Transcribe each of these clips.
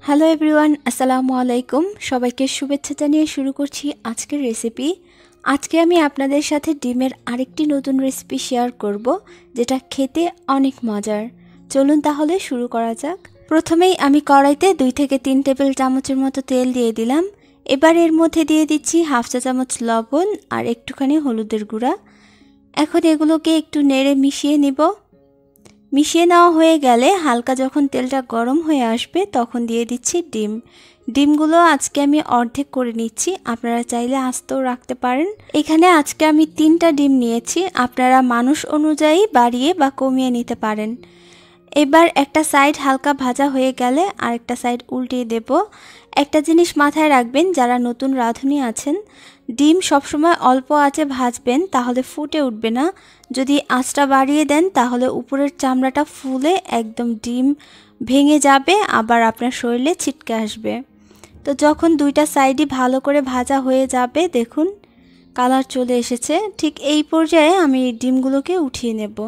Hello everyone, আসসালামু আলাইকুম। সবাইকে শুভেচ্ছা জানিয়ে শুরু করছি আজকের রেসিপি। আজকে আমি আপনাদের সাথে ডিমের আরেকটি নতুন রেসিপি শেয়ার করব, যেটা খেতে অনেক মজার। চলুন তাহলে শুরু করা যাক। প্রথমেই আমি কড়াইতে 2 থেকে 3 টেবিল চামচের মতো তেল দিয়ে দিলাম। এবার এর মধ্যে দিয়ে দিচ্ছি হাফ চা চামচ লবণ আর একটুখানি হলুদের গুঁড়া। এখন এগুলোকে একটু নেড়ে মিশিয়ে নিব। মিশিয়ে নেওয়া হয়ে গেলে হালকা যখন তেলটা গরম হয়ে আসবে তখন দিয়ে দিচ্ছি ডিম। ডিমগুলো আজকে আমি অর্ধেক করে নিচ্ছি, আপনারা চাইলে আস্তেও রাখতে পারেন। এখানে আজকে আমি 3টা ডিম নিয়েছি, আপনারা মানুষ অনুযায়ী বাড়িয়ে বা কমিয়ে নিতে পারেন। এবার একটা সাইড হালকা ভাজা হয়ে গেলে আরেকটা সাইড উল্টিয়ে দেব। একটা জিনিস মাথায় রাখবেন, যারা নতুন রাঁধুনি আছেন, ডিম সবসময় অল্প আঁচে ভাজবেন, তাহলে ফুটে উঠবে না। যদি আঁচটা বাড়িয়ে দেন তাহলে উপরের চামড়াটা ফুলে একদম ডিম ভেঙে যাবে, আবার আপনার শরীরে ছিটকে আসবে। তো যখন 2টা সাইডই ভালো করে ভাজা হয়ে যাবে, দেখুন কালার চলে এসেছে, ঠিক এই পর্যায়ে আমি ডিমগুলোকে উঠিয়ে নেব।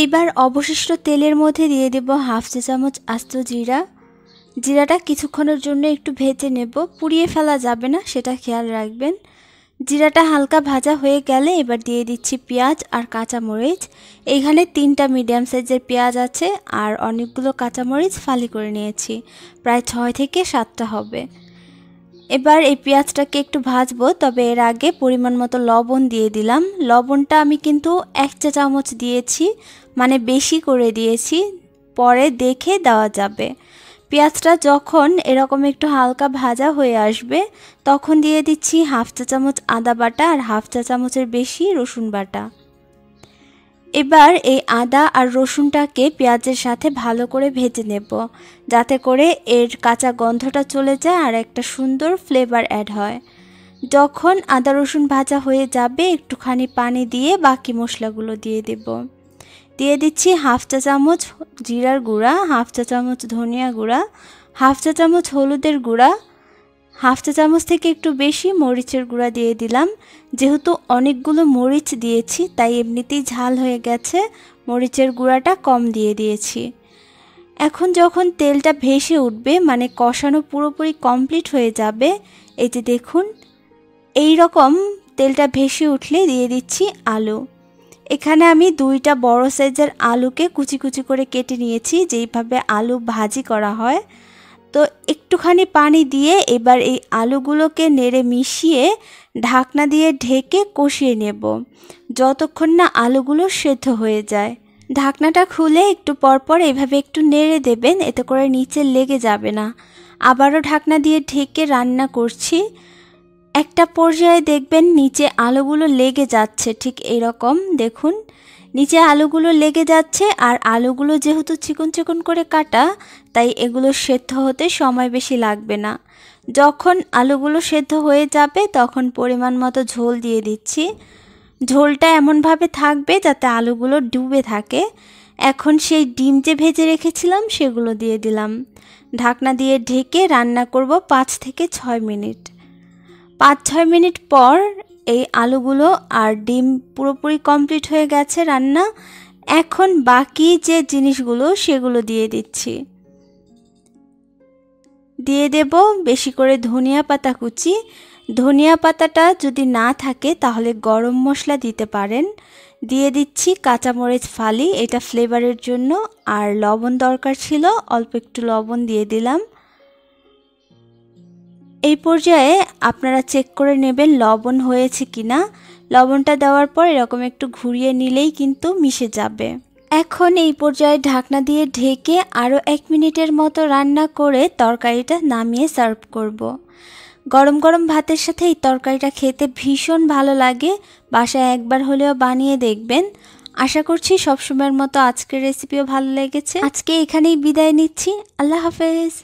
এইবার অবশিষ্ট তেলের মধ্যে দিয়ে দেব হাফ চা চামচ আস্ত জিরা। জিরাটা কিছুক্ষণের জন্য একটু ভেজে নেব, পুড়িয়ে ফেলা যাবে না, সেটা খেয়াল রাখবেন। জিরাটা হালকা ভাজা হয়ে গেলে এবার দিয়ে দিচ্ছি পেঁয়াজ আর কাঁচামরিচ। এইখানে 3টা মিডিয়াম সাইজের পেঁয়াজ আছে আর অনেকগুলো কাঁচামরিচ ফালি করে নিয়েছি, প্রায় 6 থেকে 7টা হবে। এবার এই পেঁয়াজটাকে একটু ভাজবো, তবে এর আগে পরিমাণ মতো লবণ দিয়ে দিলাম। লবণটা আমি কিন্তু 1 চা চামচ দিয়েছি, মানে বেশি করে দিয়েছি, পরে দেখে দেওয়া যাবে। পেঁয়াজটা যখন এরকম একটু হালকা ভাজা হয়ে আসবে তখন দিয়ে দিচ্ছি হাফ চা চামচ আদা বাটা আর হাফ চা চামচের বেশি রসুন বাটা। এবার এই আদা আর রসুনটাকে পেঁয়াজের সাথে ভালো করে ভেজে নেব, যাতে করে এর কাঁচা গন্ধটা চলে যায় আর একটা সুন্দর ফ্লেভার অ্যাড হয়। যখন আদা রসুন ভাজা হয়ে যাবে একটুখানি পানি দিয়ে বাকি মশলাগুলো দিয়ে দেব। দিয়ে দিচ্ছি হাফ চা চামচ জিরার গুঁড়া, হাফ চা চামচ ধনিয়া গুঁড়া, হাফ চা চামচ হলুদের গুঁড়া, হাফ চা চামচ থেকে একটু বেশি মরিচের গুঁড়া দিয়ে দিলাম। যেহেতু অনেকগুলো মরিচ দিয়েছি তাই এমনিতেই ঝাল হয়ে গেছে, মরিচের গুঁড়াটা কম দিয়ে দিয়েছি। এখন যখন তেলটা ভেসে উঠবে, মানে কষানো পুরোপুরি কমপ্লিট হয়ে যাবে, এই যে দেখুন এই রকম তেলটা ভেসে উঠলে দিয়ে দিচ্ছি আলু। এখানে আমি 2টা বড় সাইজের আলুকে কুচি কুচি করে কেটে নিয়েছি, যেইভাবে আলু ভাজি করা হয়। তো একটুখানি পানি দিয়ে এবার এই আলুগুলোকে নেড়ে মিশিয়ে ঢাকনা দিয়ে ঢেকে কষিয়ে নেব, যতক্ষণ না আলুগুলো সেদ্ধ হয়ে যায়। ঢাকনাটা খুলে একটু পরপর এভাবে একটু নেড়ে দেবেন, এতে করে নিচে লেগে যাবে না। আবারও ঢাকনা দিয়ে ঢেকে রান্না করছি। একটা পর্যায়ে দেখবেন নিচে আলুগুলো লেগে যাচ্ছে, ঠিক এরকম দেখুন নিচে আলুগুলো লেগে যাচ্ছে। আর আলুগুলো যেহেতু চিকন চিকন করে কাটা, তাই এগুলো সেদ্ধ হতে সময় বেশি লাগবে না। যখন আলুগুলো সেদ্ধ হয়ে যাবে তখন পরিমাণ মতো ঝোল দিয়ে দিচ্ছি। ঝোলটা এমনভাবে থাকবে যাতে আলুগুলো ডুবে থাকে। এখন সেই ডিম যে ভেজে রেখেছিলাম সেগুলো দিয়ে দিলাম। ঢাকনা দিয়ে ঢেকে রান্না করব 5 থেকে 6 মিনিট। 5-6 মিনিট পর এই আলুগুলো আর ডিম পুরোপুরি কমপ্লিট হয়ে গেছে রান্না। এখন বাকি যে জিনিসগুলো সেগুলো দিয়ে দিচ্ছি। দিয়ে দেব বেশি করে ধনিয়া পাতা কুচি। ধনিয়া পাতাটা যদি না থাকে তাহলে গরম মশলা দিতে পারেন। দিয়ে দিচ্ছি কাঁচামরিচ ফালি, এটা ফ্লেভারের জন্য। আর লবণ দরকার ছিল, অল্প একটু লবণ দিয়ে দিলাম। এই পর্যায়ে আপনারা চেক করে নেবেন লবণ হয়েছে কিনা। লবণটা দেওয়ার পর এরকম একটু ঘুরিয়ে নিলেই কিন্তু মিশে যাবে। এখন এই পর্যায়ে ঢাকনা দিয়ে ঢেকে আরও 1 মিনিটের মতো রান্না করে তরকারিটা নামিয়ে সার্ভ করব। গরম গরম ভাতের সাথে এই তরকারিটা খেতে ভীষণ ভালো লাগে, বাসায় একবার হলেও বানিয়ে দেখবেন। আশা করছি সবসময়ের মতো আজকের রেসিপিও ভালো লেগেছে। আজকে এখানেই বিদায় নিচ্ছি, আল্লাহ হাফেজ।